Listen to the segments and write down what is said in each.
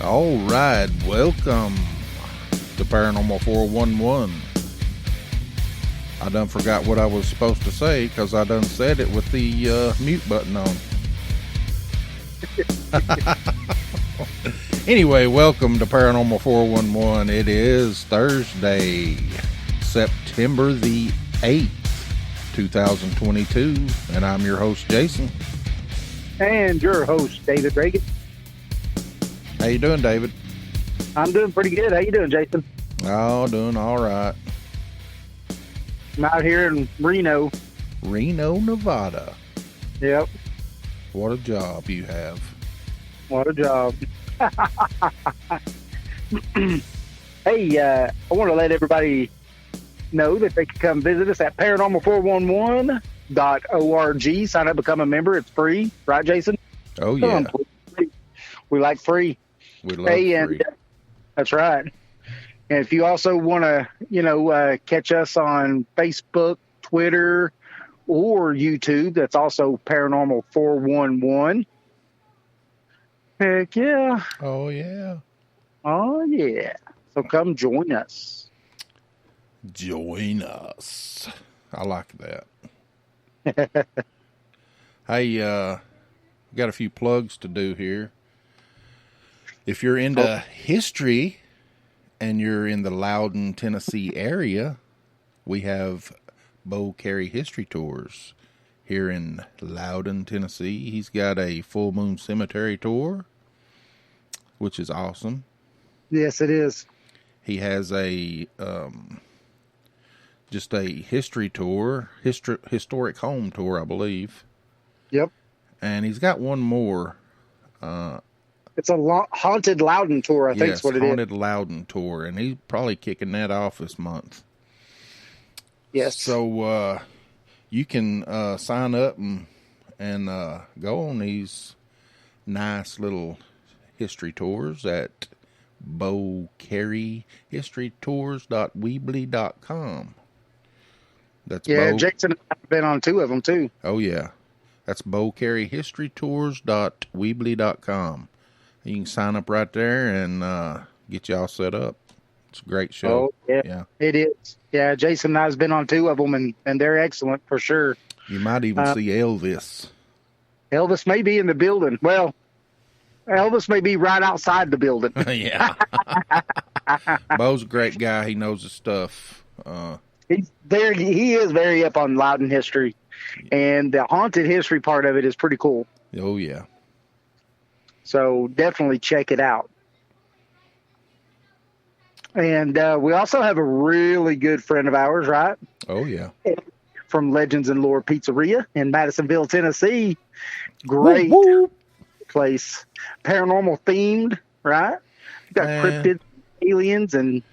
All right, welcome to Paranormal 411. I done forgot what I was supposed to say because I done said it with the mute button on. Anyway, welcome to Paranormal 411. It is Thursday, September the 8th, 2022, and I'm your host, Jason. And your host, David Reagan. How you doing, David? I'm doing pretty good. How you doing, Jason? Oh, doing all right. I'm out here in Reno. Reno, Nevada. Yep. What a job you have. What a job. Hey, I want to let everybody know that they can come visit us at paranormal411.org. Sign up, become a member. It's free. Right, Jason? Oh, yeah. We like free. We love free. And that's right. And if you also want to, catch us on Facebook, Twitter, or YouTube, that's also Paranormal 411. Heck yeah. Oh, yeah. Oh, yeah. So come join us. Join us. I like that. Hey, got a few plugs to do here. If you're into history and you're in the Loudon, Tennessee area, we have Bo Carey History Tours here in Loudon, Tennessee. He's got a full moon cemetery tour, which is awesome. Yes, it is. He has a just a history tour, historic home tour, I believe. Yep. And he's got one more. It's a haunted Loudon tour, I think is what it is. Haunted Loudon tour, and he's probably kicking that off this month. Yes. So you can sign up and go on these nice little history tours at BoCareyHistoryTours.weebly.com. That's Jason and I have been on two of them too. Oh yeah, that's BoCareyHistoryTours.weebly.com. You can sign up right there and get you all set up. It's a great show. Oh, yeah. It is. Yeah, Jason and I have been on two of them, and they're excellent for sure. You might even see Elvis. Elvis may be in the building. Well, Elvis may be right outside the building. Yeah. Bo's a great guy. He knows his stuff. He's there. He is very up on Loudon history, and the haunted history part of it is pretty cool. Oh, yeah. So definitely check it out. And we also have a really good friend of ours, right? Oh, yeah. From Legends and Lore Pizzeria in Madisonville, Tennessee. Great place. Paranormal themed, right? You've got cryptids, aliens, and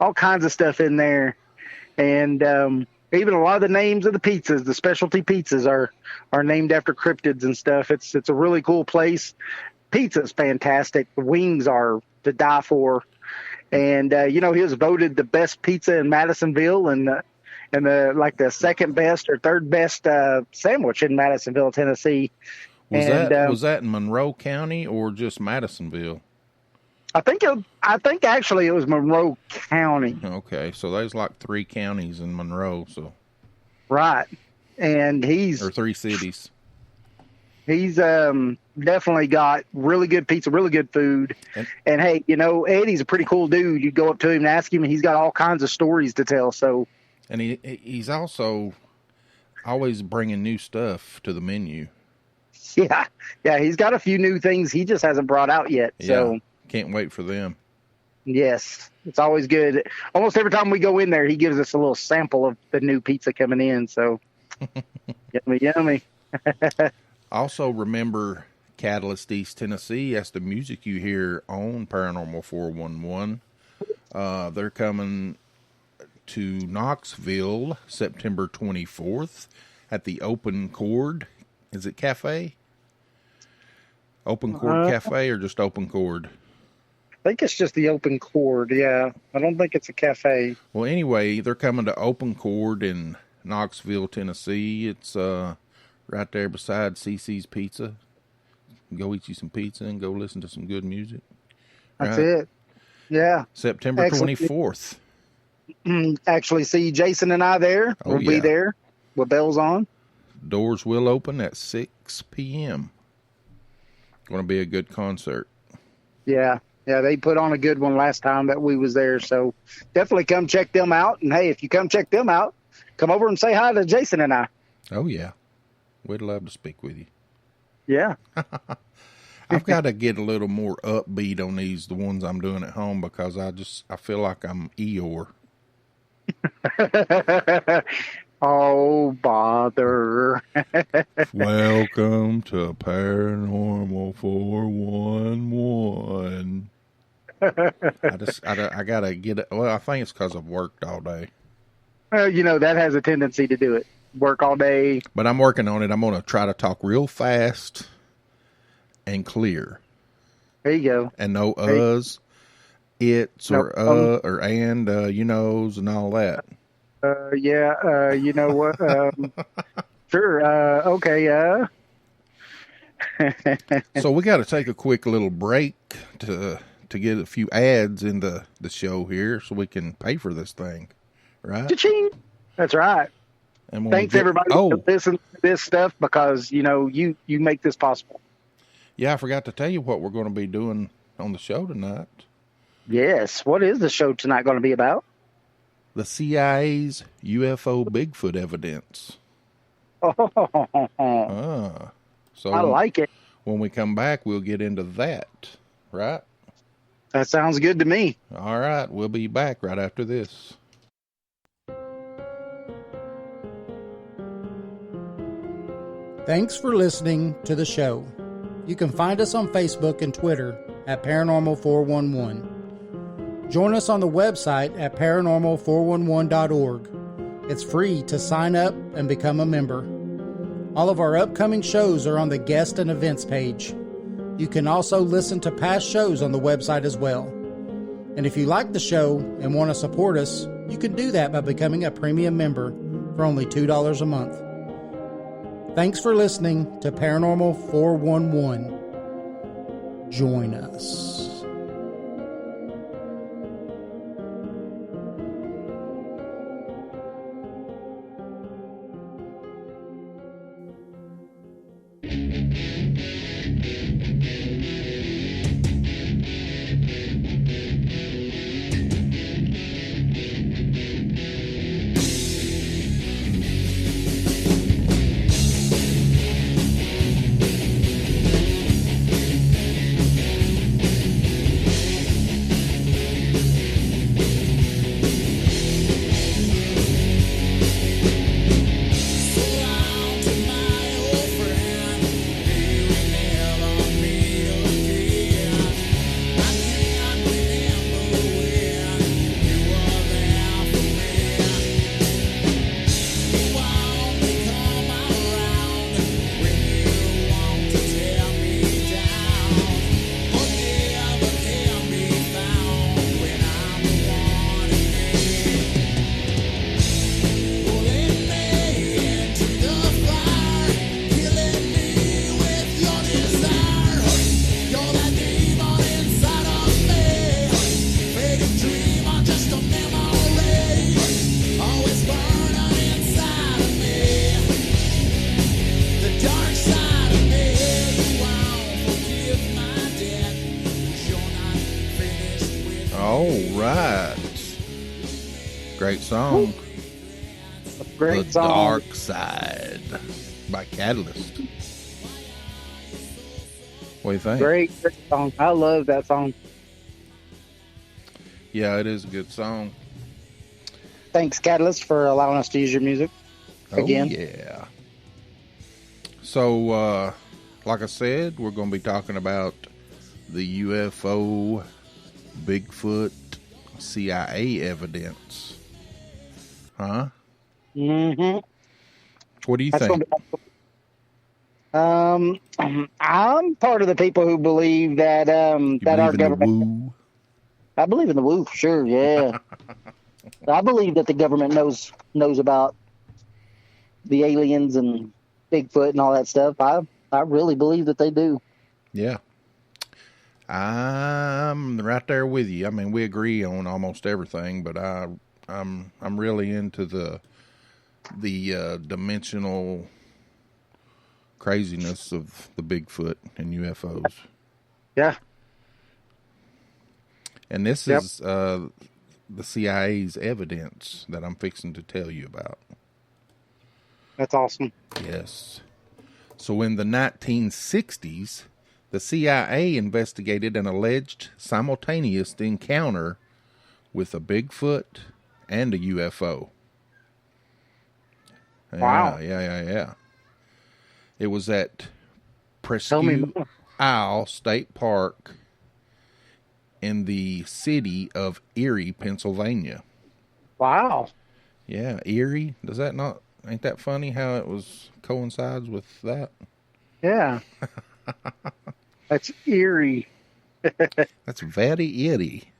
all kinds of stuff in there. And even a lot of the names of the pizzas, the specialty pizzas, are named after cryptids and stuff. It's a really cool place. Pizza's fantastic. The wings are to die for. And, he was voted the best pizza in Madisonville and the second best or third best sandwich in Madisonville, Tennessee. Was that in Monroe County or just Madisonville? I think actually it was Monroe County. Okay, so there's like 3 counties in Monroe, so. Right. And or 3 cities. He's definitely got really good pizza, really good food. And hey, Eddie's a pretty cool dude. You go up to him and ask him, and he's got all kinds of stories to tell. So, and he's also always bringing new stuff to the menu. Yeah, he's got a few new things he just hasn't brought out yet. Yeah, so can't wait for them. Yes, it's always good. Almost every time we go in there, he gives us a little sample of the new pizza coming in. So, yummy. Also, remember Catalyst East Tennessee. That's the music you hear on Paranormal 411. They're coming to Knoxville September 24th at the Open Chord. Is it Cafe? Open Chord Cafe or just Open Chord? I think it's just the Open Chord, yeah. I don't think it's a cafe. Well, anyway, they're coming to Open Chord in Knoxville, Tennessee. It's right there beside CC's Pizza. Go eat you some pizza and go listen to some good music. That's it. Yeah. September 24th. Actually, see Jason and I there. We'll be there with bells on. Doors will open at 6 p.m. Going to be a good concert. Yeah. Yeah, they put on a good one last time that we was there. So definitely come check them out. And, hey, if you come check them out, come over and say hi to Jason and I. Oh, yeah. We'd love to speak with you. Yeah. I've got to get a little more upbeat on the ones I'm doing at home, because I feel like I'm Eeyore. Oh, bother. Welcome to Paranormal 411. I gotta get it. Well, I think it's because I've worked all day. Well, that has a tendency to do it. Work all day. But I'm working on it. I'm going to try to talk real fast and clear. There you go. And no uhs, it's, or or and, you knows, and all that. Yeah, you know what? Sure. Okay. So we got to take a quick little break to get a few ads in the show here, so we can pay for this thing, right? Cha-ching. That's right. And thanks everybody for listening to this stuff, because you make this possible. Yeah, I forgot to tell you what we're going to be doing on the show tonight. Yes. What is the show tonight going to be about? The CIA's UFO Bigfoot evidence. So I like it. When we come back, we'll get into that, right? That sounds good to me. All right. We'll be back right after this. Thanks for listening to the show. You can find us on Facebook and Twitter at Paranormal411. Join us on the website at paranormal411.org. It's free to sign up and become a member. All of our upcoming shows are on the guest and events page. You can also listen to past shows on the website as well. And if you like the show and want to support us, you can do that by becoming a premium member for only $2 a month. Thanks for listening to Paranormal 411. Join us. Great song. Great The song. Dark Side by Catalyst. What do you think? Great song. I love that song. Yeah, it is a good song. Thanks, Catalyst, for allowing us to use your music again. Oh, yeah. So, like I said, we're going to be talking about the UFO, Bigfoot, CIA evidence. Huh? Mm-hmm. What do you think? I'm part of the people who believe that that our government. I believe in the woo, sure, yeah. I believe that the government knows about the aliens and Bigfoot and all that stuff. I really believe that they do. Yeah. I'm right there with you. I mean, we agree on almost everything, but I'm really into the dimensional craziness of the Bigfoot and UFOs. Yeah. And this is the CIA's evidence that I'm fixing to tell you about. That's awesome. Yes. So in the 1960s, the CIA investigated an alleged simultaneous encounter with a Bigfoot and a UFO. Wow. Yeah. It was at Presque more. Isle State Park in the city of Erie, Pennsylvania. Wow. Yeah, Erie. Ain't that funny how it coincides with that? Yeah. That's eerie. That's very eerie.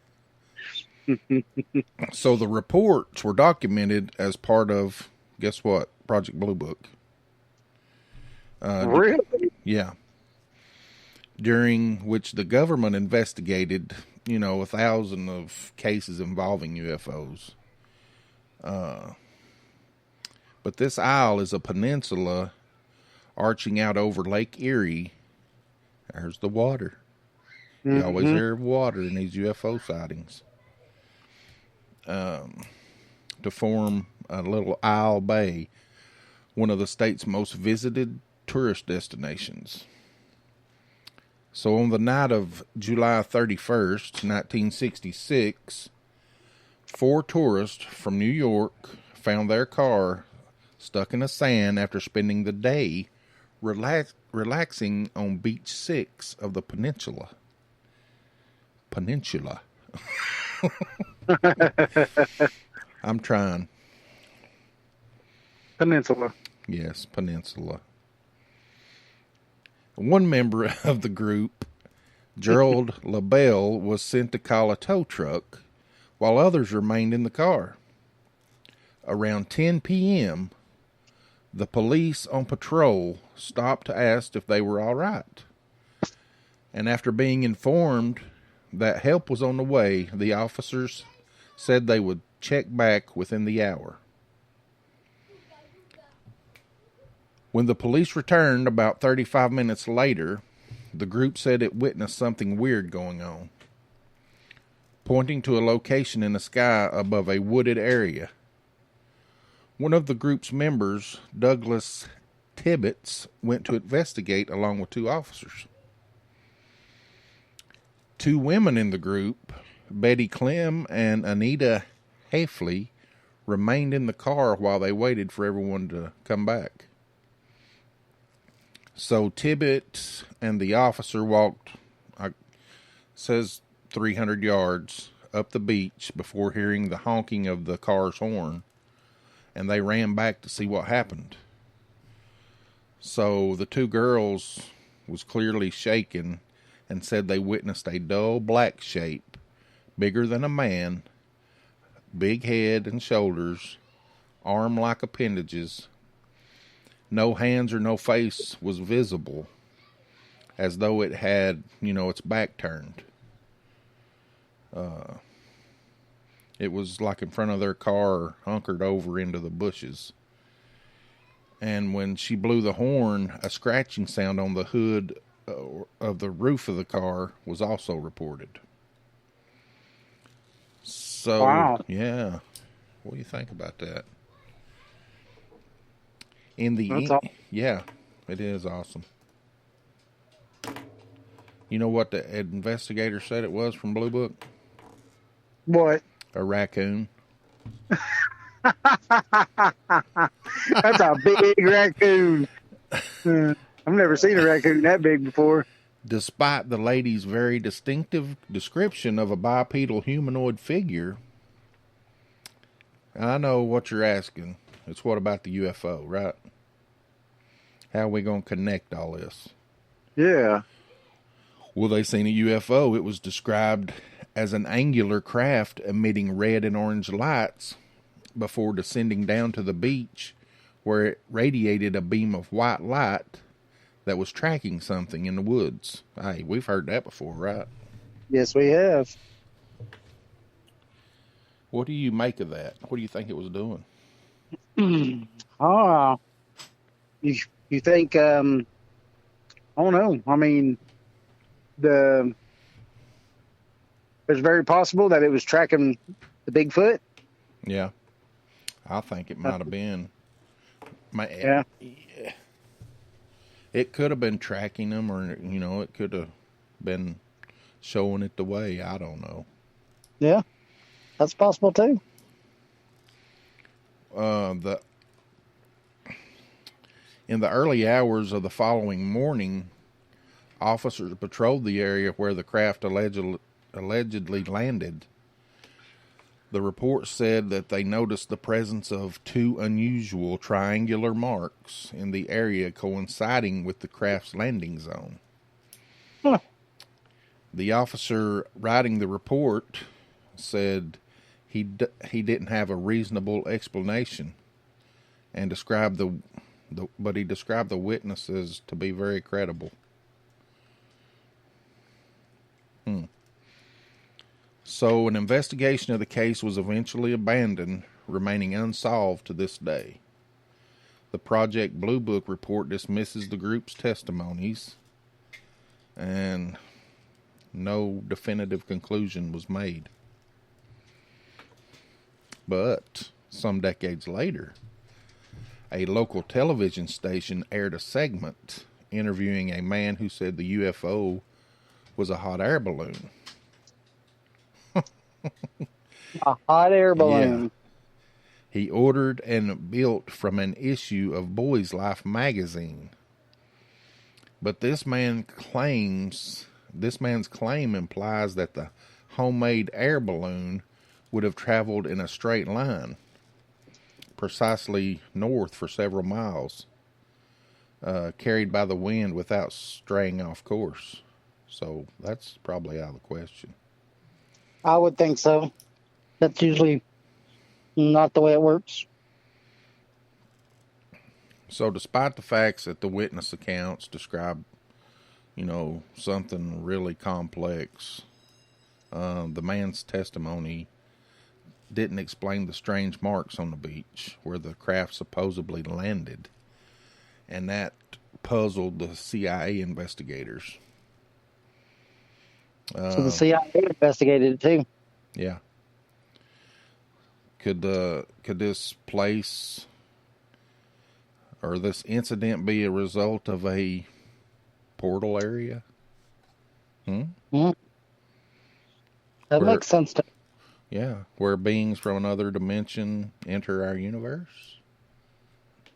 So the reports were documented as part of, guess what? Project Bluebook. Really? Yeah. During which the government investigated, 1,000 of cases involving UFOs. But this isle is a peninsula arching out over Lake Erie. There's the water. You always hear water in these UFO sightings. To form a little Isle Bay, one of the state's most visited tourist destinations. So on the night of July 31st, 1966, 4 tourists from New York found their car stuck in the sand after spending the day relaxing on Beach 6 of the peninsula. I'm trying. Peninsula. Yes, peninsula. One member of the group, Gerald LaBelle, was sent to call a tow truck while others remained in the car. Around 10 p.m., the police on patrol stopped to ask if they were all right. And after being informed that help was on the way, the officers said they would check back within the hour. When the police returned about 35 minutes later, the group said it witnessed something weird going on, pointing to a location in the sky above a wooded area. One of the group's members, Douglas Tibbetts, went to investigate along with 2 officers. 2 women in the group, Betty Clem and Anita Hafley, remained in the car while they waited for everyone to come back. So Tibbetts and the officer walked, says 300 yards up the beach before hearing the honking of the car's horn, and they ran back to see what happened. So the 2 girls was clearly shaken and said they witnessed a dull black shape, bigger than a man, big head and shoulders, arm-like appendages. No hands or no face was visible, as though it had, its back turned. It was like in front of their car, hunkered over into the bushes. And when she blew the horn, a scratching sound on the hood of the roof of the car was also reported. So, wow. Yeah. What do you think about that? Yeah, it is awesome. You know what the investigator said it was from Blue Book? What? A raccoon. That's a big raccoon. I've never seen a raccoon that big before. Despite the lady's very distinctive description of a bipedal humanoid figure, I know what you're asking. It's what about the UFO, right? How are we going to connect all this? Yeah. Well, they seen a UFO. It was described as an angular craft emitting red and orange lights before descending down to the beach, where it radiated a beam of white light that was tracking something in the woods. Hey, we've heard that before, right? Yes, we have. What do you make of that? What do you think it was doing? You think, I don't know. I mean, it's very possible that it was tracking the Bigfoot. Yeah. I think it might have been. Yeah. It could have been tracking them, or, it could have been showing it the way. I don't know. Yeah, that's possible too. In the early hours of the following morning, officers patrolled the area where the craft allegedly landed. The report said that they noticed the presence of 2 unusual triangular marks in the area coinciding with the craft's landing zone. Huh. The officer writing the report said he didn't have a reasonable explanation, and described but he described the witnesses to be very credible. So an investigation of the case was eventually abandoned, remaining unsolved to this day. The Project Bluebook report dismisses the group's testimonies, and no definitive conclusion was made. But some decades later, a local television station aired a segment interviewing a man who said the UFO was a hot air balloon. A hot air balloon. Yeah. He ordered and built from an issue of Boy's Life magazine. But this man's claim implies that the homemade air balloon would have traveled in a straight line, precisely north for several miles, carried by the wind without straying off course. So that's probably out of the question. I would think so. That's usually not the way it works. So despite the facts that the witness accounts describe, something really complex, the man's testimony didn't explain the strange marks on the beach where the craft supposedly landed. And that puzzled the CIA investigators. So the CIA investigated it too. Yeah. Could this place or this incident be a result of a portal area? Mm-hmm. That makes sense to me. Yeah, where beings from another dimension enter our universe?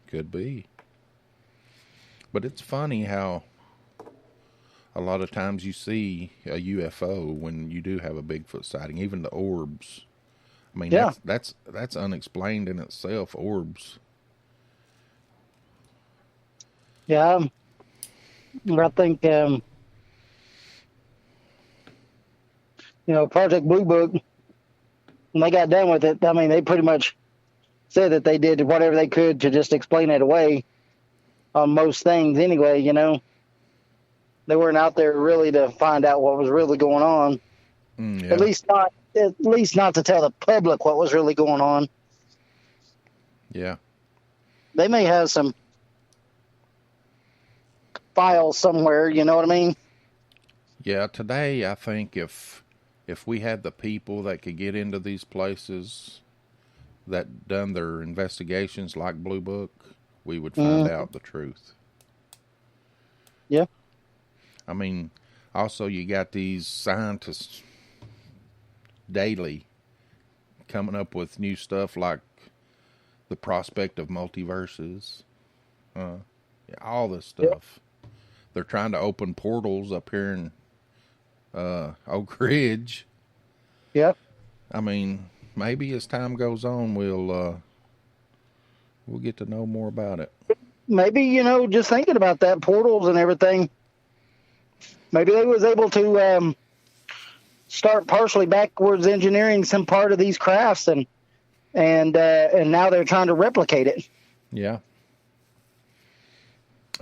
Could be. But it's funny how a lot of times you see a UFO when you do have a Bigfoot sighting, even the orbs. I mean, yeah. that's unexplained in itself, orbs. Yeah. I think, Project Bluebook, when they got done with it, I mean, they pretty much said that they did whatever they could to just explain it away on most things anyway, They weren't out there really to find out what was really going on. Yeah. At least not to tell the public what was really going on. Yeah. They may have some files somewhere, you know what I mean? Yeah, today I think if we had the people that could get into these places that done their investigations like Bluebook, we would find out the truth. Yeah. I mean, also you got these scientists daily coming up with new stuff like the prospect of multiverses, all this stuff. Yep. They're trying to open portals up here in Oak Ridge. Yep. I mean, maybe as time goes on, we'll get to know more about it. Maybe, just thinking about that, portals and everything, maybe they was able to start partially backwards engineering some part of these crafts, and now they're trying to replicate it. Yeah.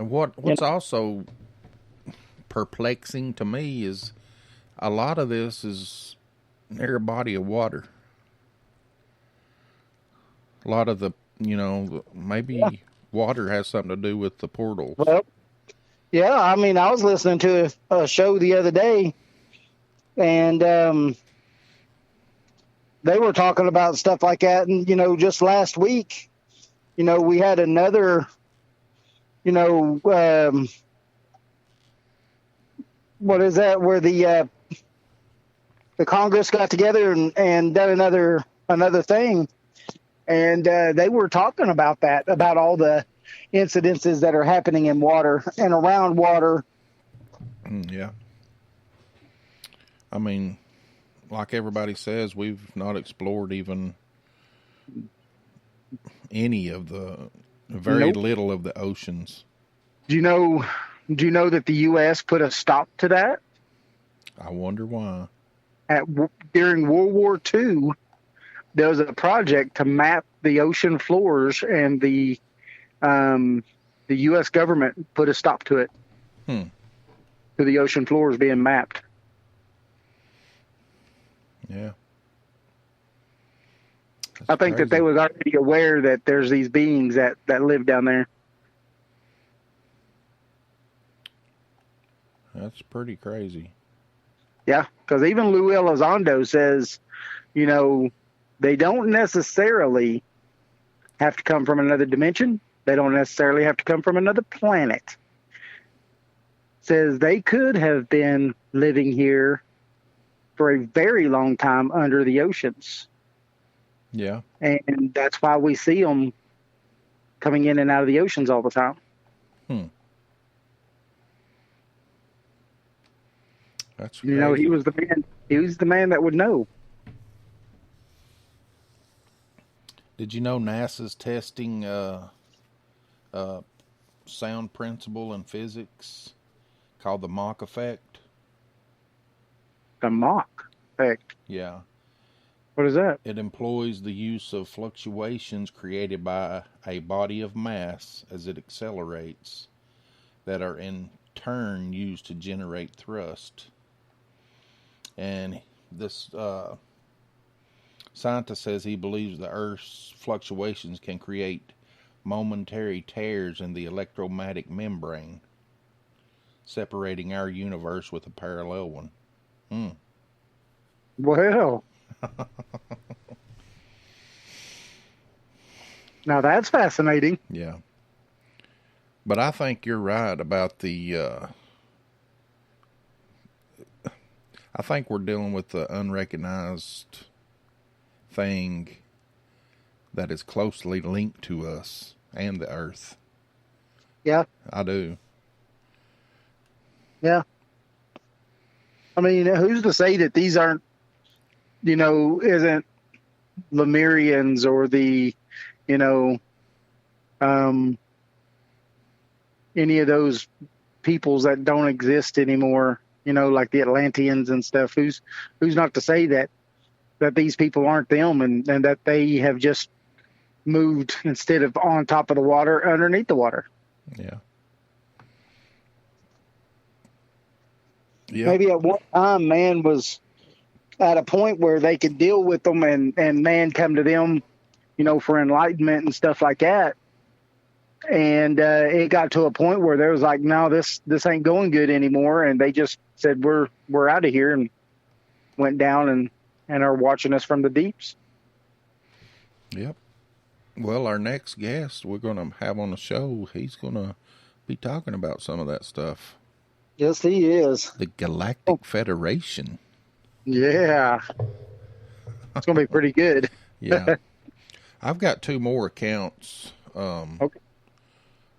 And what's also perplexing to me is a lot of this is near a body of water. A lot of the, maybe water has something to do with the portals. Well, yeah, I mean, I was listening to a show the other day, and they were talking about stuff like that. And, just last week, we had another, what is that, where the Congress got together and done another thing. And they were talking about that, about all the incidences that are happening in water and around water. Yeah. I mean, like everybody says, we've not explored even any of very little of the oceans. Do you know that the U.S. put a stop to that? I wonder why. During World War II, there was a project to map the ocean floors, and the U.S. government put a stop to it. To the ocean floors being mapped. Yeah. I think that they was already aware that there's these beings that live down there. That's pretty crazy. Yeah, because even Lou Elizondo says, they don't necessarily have to come from another dimension. They don't necessarily have to come from another planet. Says they could have been living here for a very long time under the oceans. Yeah. And that's why we see them coming in and out of the oceans all the time. That's crazy. He was the man. He was the man that would know. Did you know NASA's testing sound principle in physics called the Mach effect? The Mach effect? Yeah. What is that? It employs the use of fluctuations created by a body of mass as it accelerates that are in turn used to generate thrust. And this scientist says he believes the Earth's fluctuations can create momentary tears in the electromagnetic membrane, separating our universe with a parallel one. Well, now that's fascinating. Yeah. But I think you're right about I think we're dealing with the unrecognized thing that is closely linked to us and the Earth. Yeah. I do. Yeah. I mean, who's to say that these aren't, isn't Lemurians or the, any of those peoples that don't exist anymore, like the Atlanteans and stuff. Who's not to say that these people aren't them and that they have just moved instead of on top of the water, underneath the water. Yeah. Maybe at one time man was at a point where they could deal with them and man come to them, for enlightenment and stuff like that. And it got to a point where there was like, no, this ain't going good anymore. And they just said, we're out of here, and went down and are watching us from the deeps. Yep. Well, our next guest we're going to have on the show, he's going to be talking about some of that stuff. Yes, he is. The Galactic Federation. Yeah. It's going to be pretty good. Yeah. I've got two more accounts okay.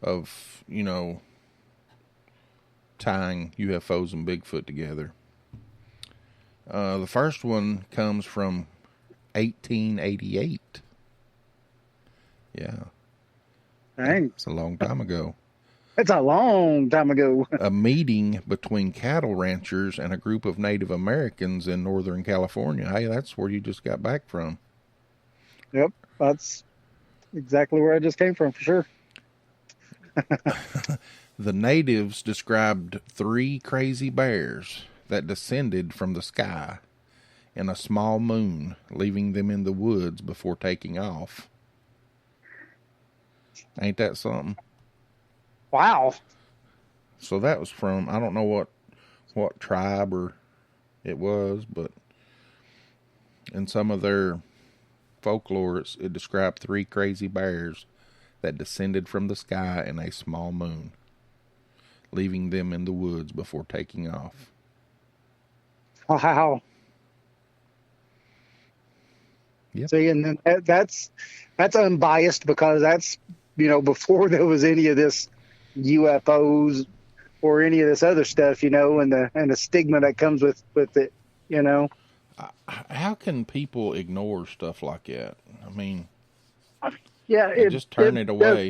of, tying UFOs and Bigfoot together. The first one comes from 1888. Yeah. Dang. It's a long time ago. It's a long time ago. A meeting between cattle ranchers and a group of Native Americans in Northern California. Hey, that's where you just got back from. Yep, that's exactly where I just came from, for sure. The natives described 3 crazy bears that descended from the sky in a small moon, leaving them in the woods before taking off. Ain't that something? Wow. So that was from, I don't know what tribe or it was, but in some of their folklore, it described 3 crazy bears that descended from the sky in a small moon, leaving them in the woods before taking off. Wow. Yep. See, and then that's unbiased because that's, before there was any of this UFOs or any of this other stuff, and the stigma that comes with it, How can people ignore stuff like that? I mean, yeah, just turn it away.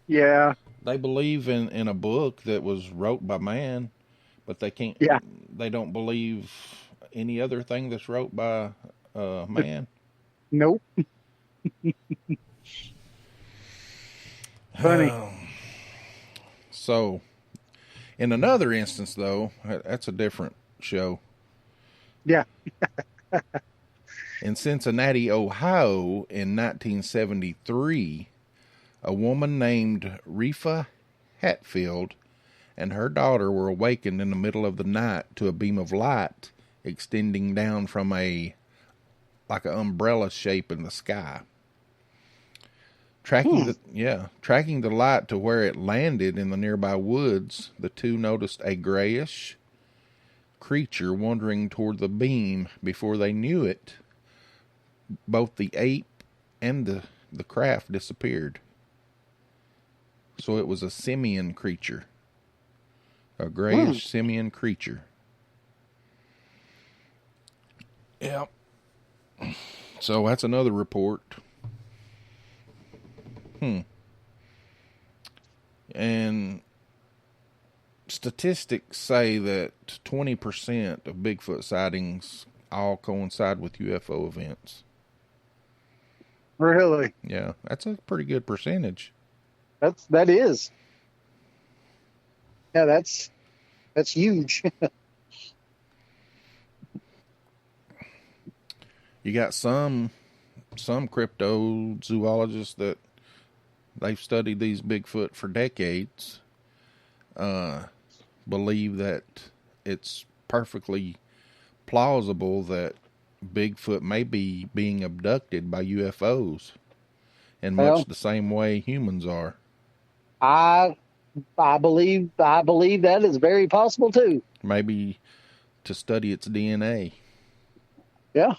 Yeah. They believe in a book that was wrote by man, but they can't. Yeah. They don't believe any other thing that's wrote by man. Nope. Funny. So, in another instance, though, that's a different show. Yeah. In Cincinnati, Ohio, in 1973, a woman named Refa Hatfield and her daughter were awakened in the middle of the night to a beam of light extending down from like an umbrella shape in the sky. Tracking the light to where it landed in the nearby woods, the two noticed a grayish creature wandering toward the beam. Before they knew it, both the ape and the craft disappeared. So it was a simian creature. A grayish simian creature. Yep. So that's another report. And statistics say that 20% of Bigfoot sightings all coincide with UFO events. Really? Yeah, that's a pretty good percentage. That is. Yeah, that's huge. You got some cryptozoologists that they've studied these Bigfoot for decades, believe that it's perfectly plausible that Bigfoot may be being abducted by UFOs in much the same way humans are. I believe that is very possible too. Maybe to study its DNA. Yeah.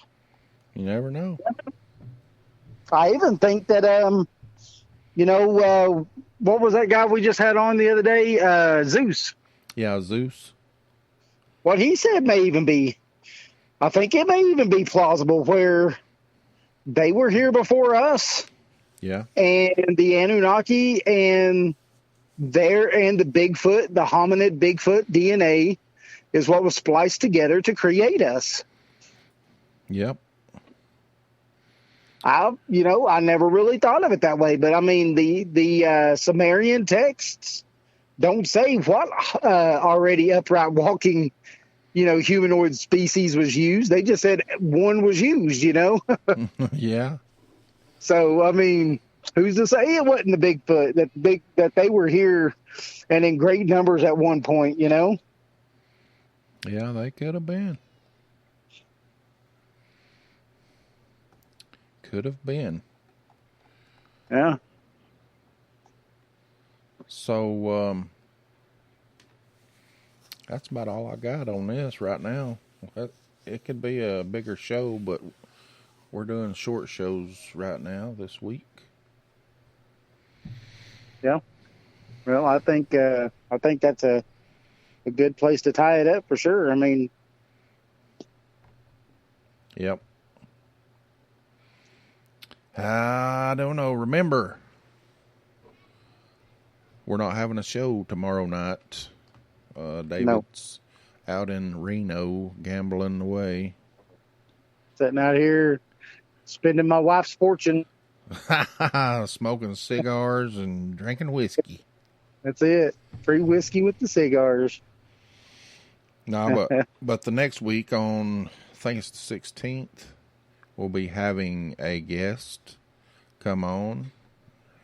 You never know. I even think that what was that guy we just had on the other day? Zeus. Yeah, Zeus. What he said may even be, I think it may even be plausible where they were here before us. Yeah. And the Anunnaki and the Bigfoot, the hominid Bigfoot DNA is what was spliced together to create us. Yep. I never really thought of it that way, but I mean, the Sumerian texts don't say what already upright walking, humanoid species was used. They just said one was used, Yeah. So, I mean, who's to say it wasn't the Bigfoot that they were here and in great numbers at one point, Yeah, they could have been. Could have been. Yeah. So, that's about all I got on this right now. It could be a bigger show, but we're doing short shows right now this week. Yeah. Well, I think that's a good place to tie it up for sure. I mean, yep. I don't know. Remember, we're not having a show tomorrow night. David's out in Reno gambling away. Sitting out here spending my wife's fortune. Smoking cigars and drinking whiskey. That's it. Free whiskey with the cigars. No, but the next week on, I think it's the 16th, we'll be having a guest come on.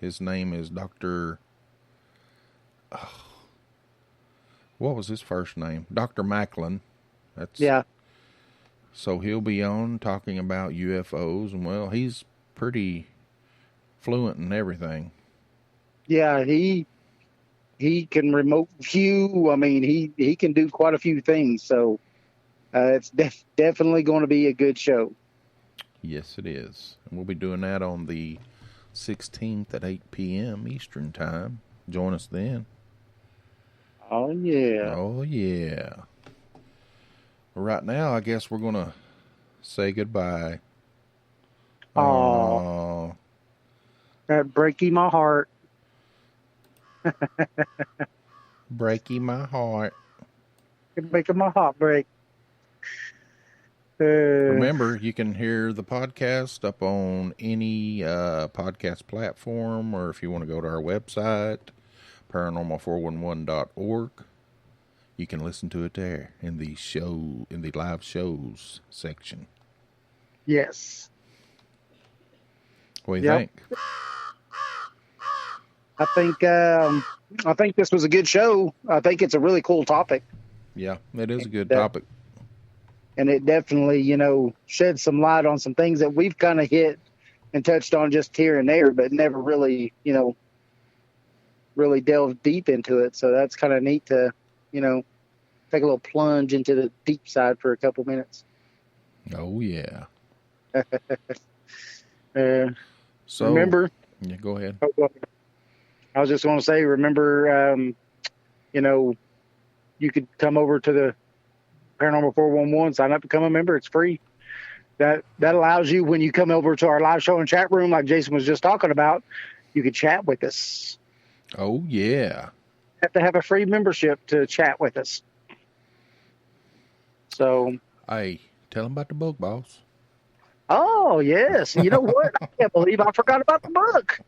His name is Dr. What was his first name? Dr. Macklin. Yeah. So he'll be on talking about UFOs, and well, he's pretty fluent in everything. Yeah, he can remote view. I mean, he can do quite a few things. So it's definitely going to be a good show. Yes, it is. And we'll be doing that on the 16th at 8 p.m. Eastern Time. Join us then. Oh, yeah. Oh, yeah. Well, right now, I guess we're going to say goodbye. Oh, that breaky my heart. Breaky my heart. It's making my heart break. Remember, you can hear the podcast up on any podcast platform, or if you want to go to our website, paranormal411.org, you can listen to it there in the live shows section. Yes. What do you think? I think this was a good show. I think it's a really cool topic. Yeah, it is a good topic. And it definitely, sheds some light on some things that we've kind of hit and touched on just here and there, but never really, really delved deep into it. So that's kind of neat to, take a little plunge into the deep side for a couple minutes. Oh, yeah. So remember? Yeah, go ahead. I was just going to say, remember, you could come over to the Paranormal 411, sign up, become a member. It's free. That allows you, when you come over to our live show and chat room, like Jason was just talking about, you can chat with us. Oh, yeah. You have to have a free membership to chat with us. So. Hey, tell them about the book, boss. Oh, yes. You know what? I can't believe I forgot about the book.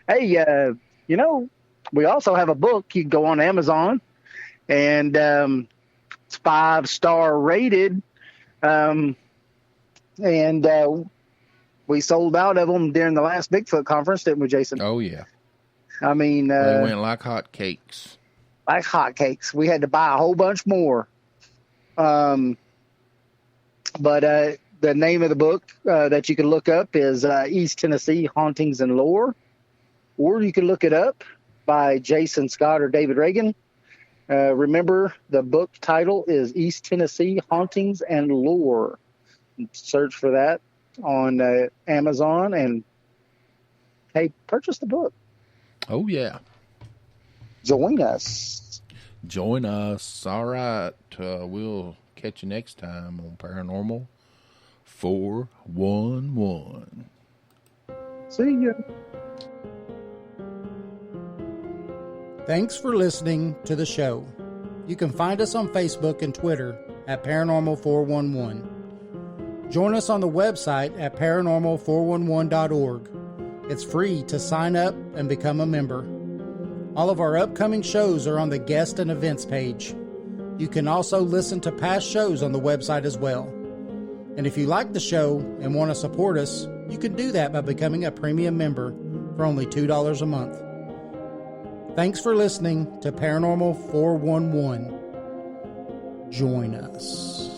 Hey, we also have a book. You can go on Amazon, and it's 5-star rated. And we sold out of them during the last Bigfoot conference, didn't we, Jason? Oh, yeah. I mean, they went like hotcakes. Like hotcakes. We had to buy a whole bunch more. But the name of the book that you can look up is East Tennessee Hauntings and Lore, or you can look it up by Jason Scott or David Reagan. Remember, the book title is East Tennessee Hauntings and Lore. Search for that on Amazon, and hey, purchase the book. Oh, yeah. Join us. Join us. All right. We'll catch you next time on Paranormal 411. See ya. Thanks for listening to the show. You can find us on Facebook and Twitter at Paranormal 411. Join us on the website at paranormal411.org. It's free to sign up and become a member. All of our upcoming shows are on the guest and events page. You can also listen to past shows on the website as well. And if you like the show and want to support us, you can do that by becoming a premium member for only $2 a month. Thanks for listening to Paranormal 411. Join us.